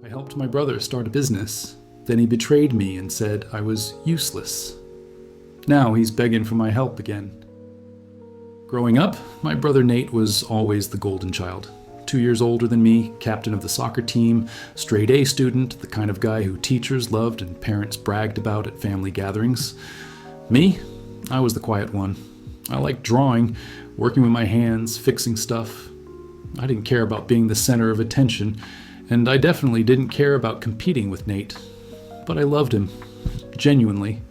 I helped my brother start a business. Then he betrayed me and said I was useless. Now he's begging for my help again. Growing up, my brother Nate was always the golden child. 2 years older than me, captain of the soccer team, straight A student, the kind of guy who teachers loved and parents bragged about at family gatherings. Me? I was the quiet one. I liked drawing, working with my hands, fixing stuff. I didn't care about being the center of attention, and I definitely didn't care about competing with Nate. But I loved him, genuinely.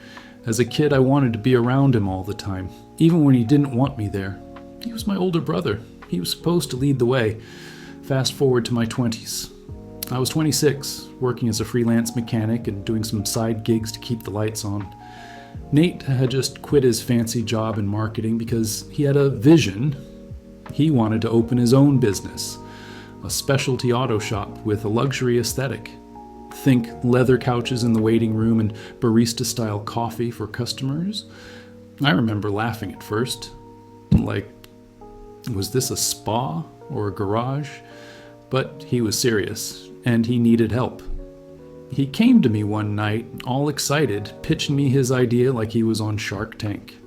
As a kid, I wanted to be around him all the time, even when he didn't want me there. He was my older brother. He was supposed to lead the way. Fast forward to my 20s. I was 26, working as a freelance mechanic and doing some side gigs to keep the lights on. Nate had just quit his fancy job in marketing because he had a vision. He wanted to open his own business, a specialty auto shop with a luxury aesthetic. Think leather couches in the waiting room and barista-style coffee for customers. I remember laughing at first. Like, was this a spa or a garage? But he was serious, and he needed help. He came to me one night, all excited, pitching me his idea like he was on Shark Tank.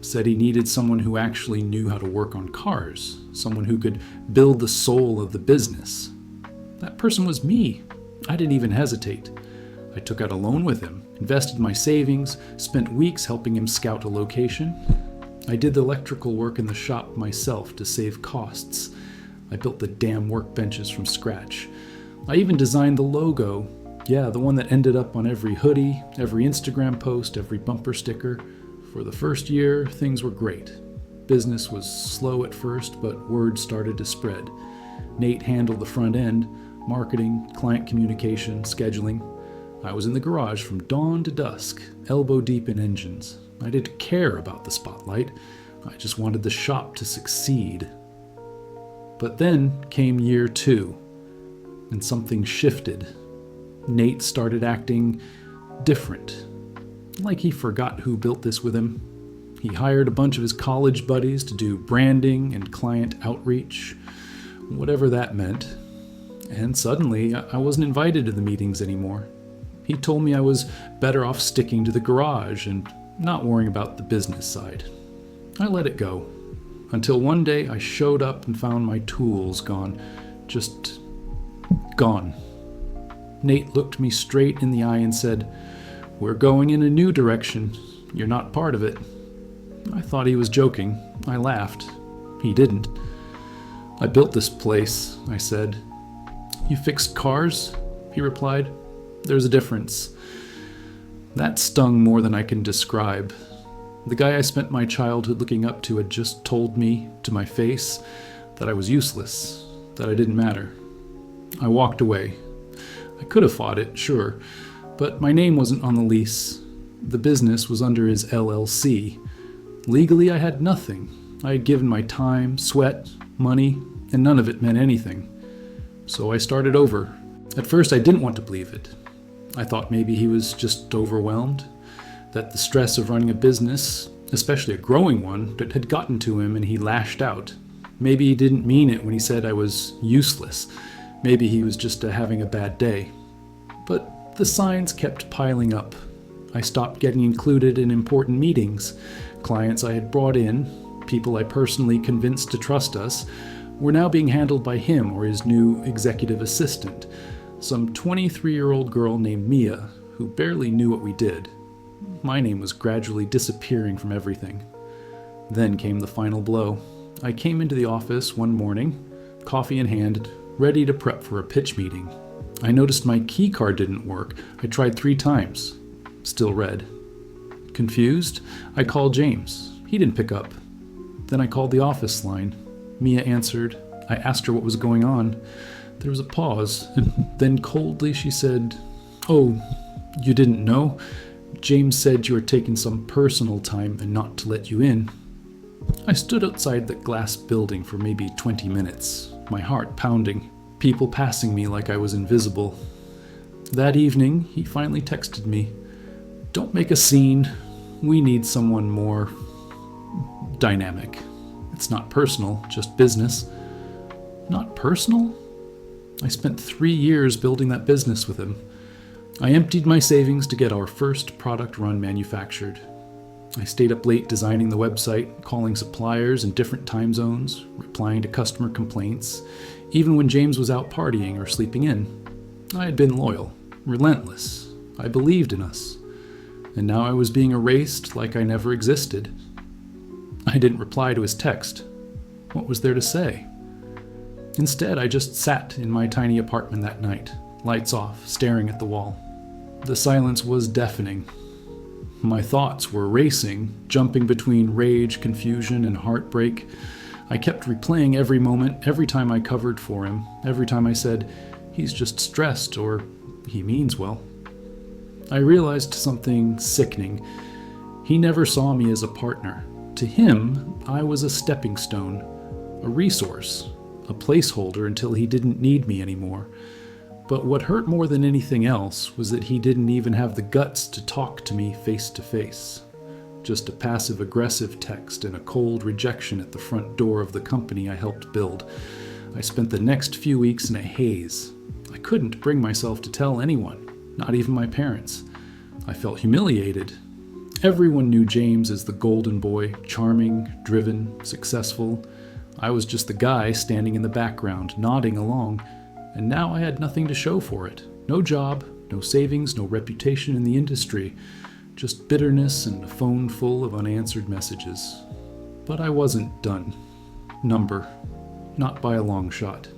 Said he needed someone who actually knew how to work on cars, someone who could build the soul of the business. That person was me. I didn't even hesitate. I took out a loan with him, invested my savings, spent weeks helping him scout a location. I did the electrical work in the shop myself to save costs. I built the damn workbenches from scratch. I even designed the logo. Yeah, the one that ended up on every hoodie, every Instagram post, every bumper sticker. For the first year, things were great. Business was slow at first, but word started to spread. Nate handled the front end, marketing, client communication, scheduling. I was in the garage from dawn to dusk, elbow deep in engines. I didn't care about the spotlight. I just wanted the shop to succeed. But then came year 2, and something shifted. Nate started acting different, like he forgot who built this with him. He hired a bunch of his college buddies to do branding and client outreach, whatever that meant. And suddenly, I wasn't invited to the meetings anymore. He told me I was better off sticking to the garage and not worrying about the business side. I let it go, until one day I showed up and found my tools gone. Just gone. Nate looked me straight in the eye and said, "We're going in a new direction. You're not part of it." I thought he was joking. I laughed. He didn't. "I built this place," I said. "You fixed cars?" he replied. "There's a difference." That stung more than I can describe. The guy I spent my childhood looking up to had just told me, to my face, that I was useless, that I didn't matter. I walked away. I could have fought it, sure, but my name wasn't on the lease. The business was under his LLC. Legally, I had nothing. I had given my time, sweat, money, and none of it meant anything. So I started over. At first, I didn't want to believe it. I thought maybe he was just overwhelmed, that the stress of running a business, especially a growing one, that had gotten to him and he lashed out. Maybe he didn't mean it when he said I was useless. Maybe he was just having a bad day. But the signs kept piling up. I stopped getting included in important meetings. Clients I had brought in, people I personally convinced to trust us, were now being handled by him or his new executive assistant, some 23-year-old girl named Mia, who barely knew what we did. My name was gradually disappearing from everything. Then came the final blow. I came into the office one morning, coffee in hand, ready to prep for a pitch meeting. I noticed my key card didn't work. I tried 3 times. Still red. Confused, I called James. He didn't pick up. Then I called the office line. Mia answered. I asked her what was going on. There was a pause, and then coldly she said, "Oh, you didn't know? James said you were taking some personal time and not to let you in." I stood outside the glass building for maybe 20 minutes, my heart pounding, people passing me like I was invisible. That evening, he finally texted me, "Don't make a scene. We need someone more dynamic. It's not personal, just business." Not personal? I spent 3 years building that business with him. I emptied my savings to get our first product run manufactured. I stayed up late designing the website, calling suppliers in different time zones, replying to customer complaints, even when James was out partying or sleeping in. I had been loyal, relentless. I believed in us. And now I was being erased like I never existed. I didn't reply to his text. What was there to say? Instead, I just sat in my tiny apartment that night, lights off, staring at the wall. The silence was deafening. My thoughts were racing, jumping between rage, confusion, and heartbreak. I kept replaying every moment, every time I covered for him, every time I said, "He's just stressed," or "He means well." I realized something sickening. He never saw me as a partner. To him, I was a stepping stone, a resource, a placeholder until he didn't need me anymore. But what hurt more than anything else was that he didn't even have the guts to talk to me face to face. Just a passive-aggressive text and a cold rejection at the front door of the company I helped build. I spent the next few weeks in a haze. I couldn't bring myself to tell anyone, not even my parents. I felt humiliated. Everyone knew James as the golden boy, charming, driven, successful. I was just the guy standing in the background, nodding along, and now I had nothing to show for it. No job, no savings, no reputation in the industry, just bitterness and a phone full of unanswered messages. But I wasn't done. Not by a long shot.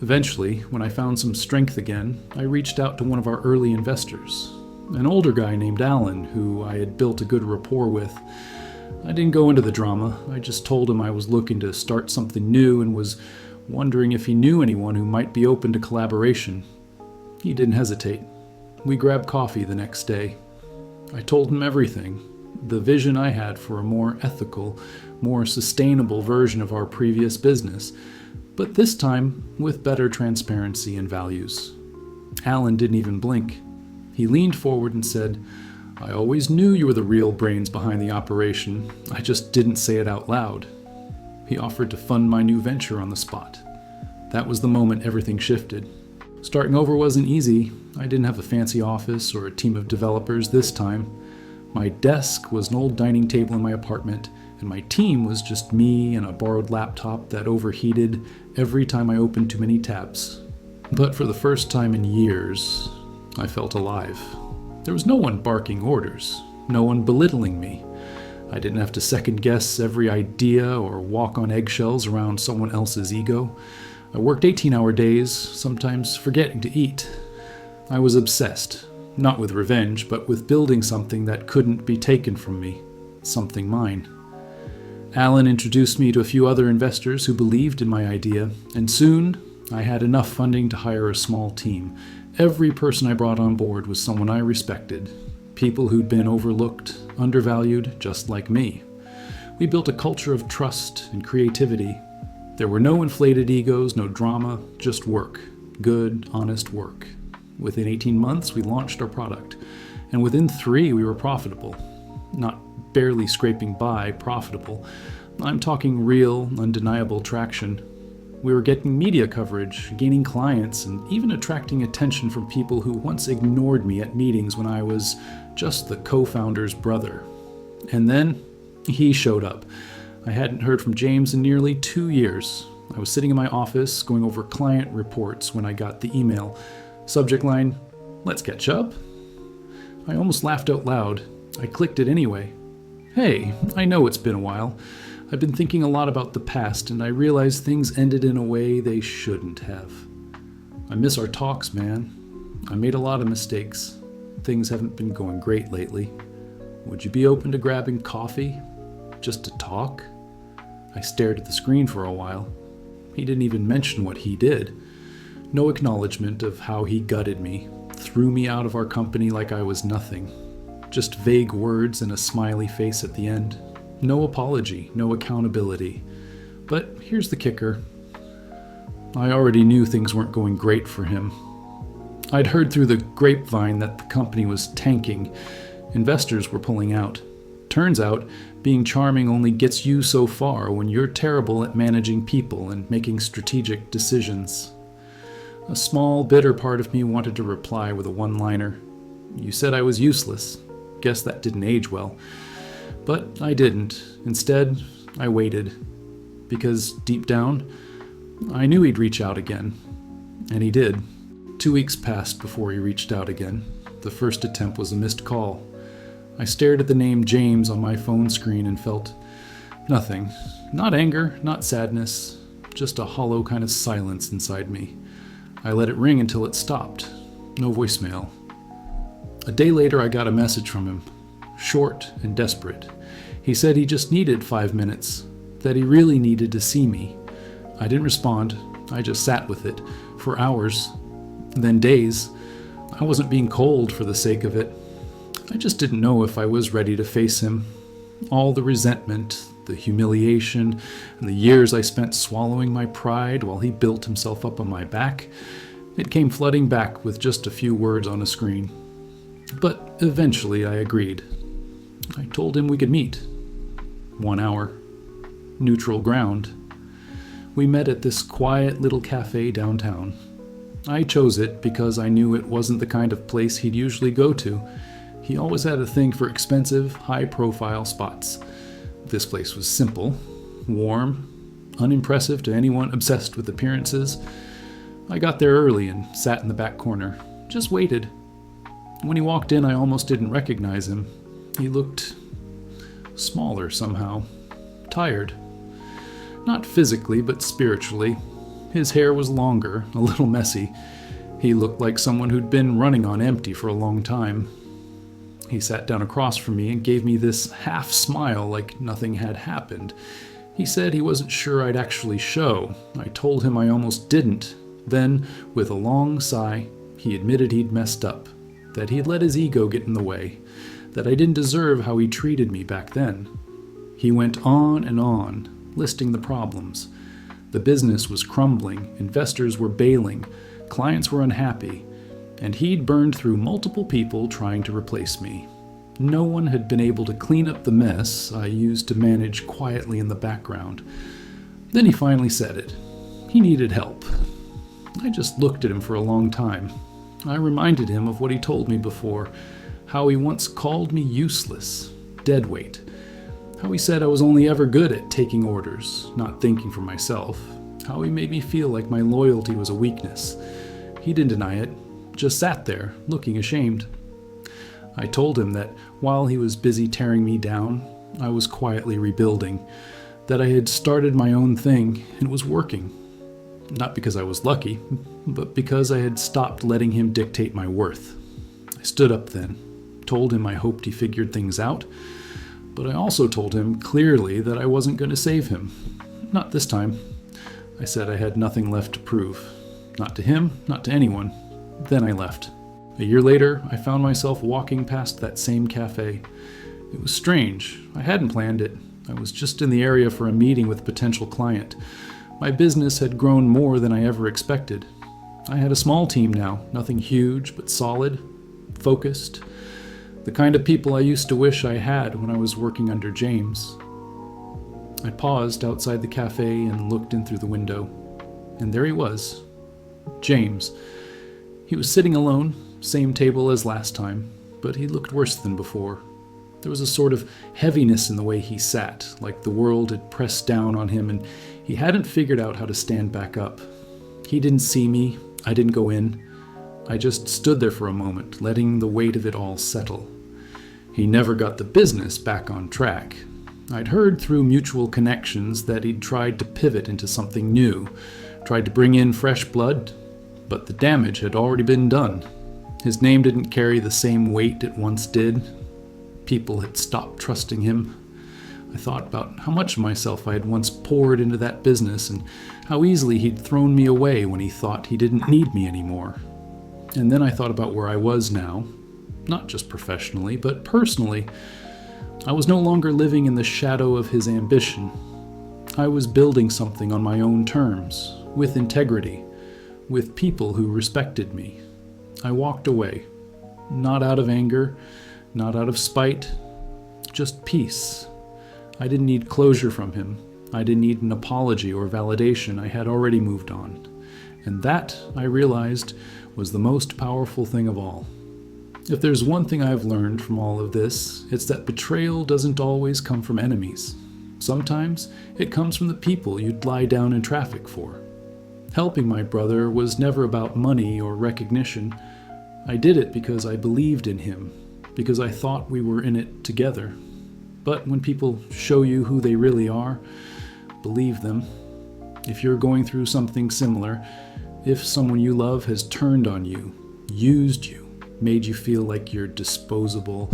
Eventually, when I found some strength again, I reached out to one of our early investors, an older guy named Alan, who I had built a good rapport with. I didn't go into the drama. I just told him I was looking to start something new and was wondering if he knew anyone who might be open to collaboration. He didn't hesitate. We grabbed coffee the next day. I told him everything, the vision I had for a more ethical, more sustainable version of our previous business, but this time with better transparency and values. Alan didn't even blink. He leaned forward and said, "I always knew you were the real brains behind the operation. I just didn't say it out loud." He offered to fund my new venture on the spot. That was the moment everything shifted. Starting over wasn't easy. I didn't have a fancy office or a team of developers this time. My desk was an old dining table in my apartment, and my team was just me and a borrowed laptop that overheated every time I opened too many tabs. But for the first time in years, I felt alive. There was no one barking orders, no one belittling me. I didn't have to second-guess every idea or walk on eggshells around someone else's ego. I worked 18-hour days, sometimes forgetting to eat. I was obsessed, not with revenge, but with building something that couldn't be taken from me, something mine. Alan introduced me to a few other investors who believed in my idea, and soon I had enough funding to hire a small team. Every person I brought on board was someone I respected, people who'd been overlooked, undervalued, just like me. We built a culture of trust and creativity. There were no inflated egos, no drama, just work. Good, honest work. Within 18 months, we launched our product. And within 3, we were profitable. Not barely scraping by, profitable. I'm talking real, undeniable traction. We were getting media coverage, gaining clients, and even attracting attention from people who once ignored me at meetings when I was just the co-founder's brother. And then he showed up. I hadn't heard from James in nearly 2 years. I was sitting in my office going over client reports when I got the email. Subject line, "Let's catch up." I almost laughed out loud. I clicked it anyway. "Hey, I know it's been a while. I've been thinking a lot about the past, and I realize things ended in a way they shouldn't have. I miss our talks, man. I made a lot of mistakes. Things haven't been going great lately. Would you be open to grabbing coffee? Just to talk?" I stared at the screen for a while. He didn't even mention what he did. No acknowledgement of how he gutted me, threw me out of our company like I was nothing. Just vague words and a smiley face at the end. No apology, no accountability. But here's the kicker. I already knew things weren't going great for him. I'd heard through the grapevine that the company was tanking. Investors were pulling out. Turns out, being charming only gets you so far when you're terrible at managing people and making strategic decisions. A small, bitter part of me wanted to reply with a one-liner. You said I was useless. Guess that didn't age well. But I didn't. Instead, I waited. Because deep down, I knew he'd reach out again. And he did. 2 weeks passed before he reached out again. The first attempt was a missed call. I stared at the name James on my phone screen and felt nothing. Not anger, not sadness, just a hollow kind of silence inside me. I let it ring until it stopped. No voicemail. A day later, I got a message from him. Short and desperate. He said he just needed 5 minutes, that he really needed to see me. I didn't respond. I just sat with it for hours, then days. I wasn't being cold for the sake of it. I just didn't know if I was ready to face him. All the resentment, the humiliation, and the years I spent swallowing my pride while he built himself up on my back, it came flooding back with just a few words on a screen. But eventually I agreed. I told him we could meet. 1 hour. Neutral ground. We met at this quiet little cafe downtown. I chose it because I knew it wasn't the kind of place he'd usually go to. He always had a thing for expensive, high-profile spots. This place was simple, warm, unimpressive to anyone obsessed with appearances. I got there early and sat in the back corner. Just waited. When he walked in, I almost didn't recognize him. He looked smaller somehow. Tired. Not physically, but spiritually. His hair was longer, a little messy. He looked like someone who'd been running on empty for a long time. He sat down across from me and gave me this half smile like nothing had happened. He said he wasn't sure I'd actually show. I told him I almost didn't. Then, with a long sigh, he admitted he'd messed up, that he'd let his ego get in the way, that I didn't deserve how he treated me back then. He went on and on, listing the problems. The business was crumbling, investors were bailing, clients were unhappy, and he'd burned through multiple people trying to replace me. No one had been able to clean up the mess I used to manage quietly in the background. Then he finally said it. He needed help. I just looked at him for a long time. I reminded him of what he told me before, how he once called me useless, deadweight, how he said I was only ever good at taking orders, not thinking for myself, how he made me feel like my loyalty was a weakness. He didn't deny it. Just sat there, looking ashamed. I told him that while he was busy tearing me down, I was quietly rebuilding, that I had started my own thing and it was working. Not because I was lucky, but because I had stopped letting him dictate my worth. I stood up then, told him I hoped he figured things out, but I also told him clearly that I wasn't going to save him. Not this time. I said I had nothing left to prove. Not to him, not to anyone. Then I left. A year later, I found myself walking past that same cafe. It was strange. I hadn't planned it. I was just in the area for a meeting with a potential client. My business had grown more than I ever expected. I had a small team now, nothing huge, but solid, focused. The kind of people I used to wish I had when I was working under James. I paused outside the cafe and looked in through the window. And there he was, James. He was sitting alone, same table as last time, but he looked worse than before. There was a sort of heaviness in the way he sat, like the world had pressed down on him and he hadn't figured out how to stand back up. He didn't see me. I didn't go in. I just stood there for a moment, letting the weight of it all settle. He never got the business back on track. I'd heard through mutual connections that he'd tried to pivot into something new, tried to bring in fresh blood, but the damage had already been done. His name didn't carry the same weight it once did. People had stopped trusting him. I thought about how much of myself I had once poured into that business and how easily he'd thrown me away when he thought he didn't need me anymore. And then I thought about where I was now, not just professionally, but personally. I was no longer living in the shadow of his ambition. I was building something on my own terms, with integrity, with people who respected me. I walked away, not out of anger, not out of spite, just peace. I didn't need closure from him. I didn't need an apology or validation. I had already moved on. And that, I realized, was the most powerful thing of all. If there's one thing I've learned from all of this, it's that betrayal doesn't always come from enemies. Sometimes it comes from the people you'd lie down in traffic for. Helping my brother was never about money or recognition. I did it because I believed in him, because I thought we were in it together. But when people show you who they really are, believe them. If you're going through something similar, if someone you love has turned on you, used you, made you feel like you're disposable,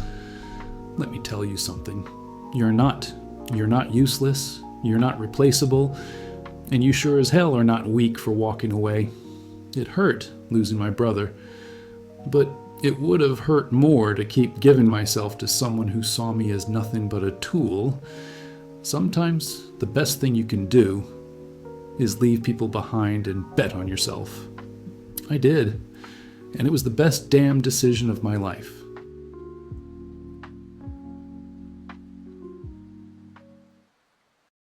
let me tell you something. You're not. You're not useless, you're not replaceable, and you sure as hell are not weak for walking away. It hurt losing my brother, but it would have hurt more to keep giving myself to someone who saw me as nothing but a tool. Sometimes the best thing you can do is leave people behind and bet on yourself. I did, and it was the best damn decision of my life.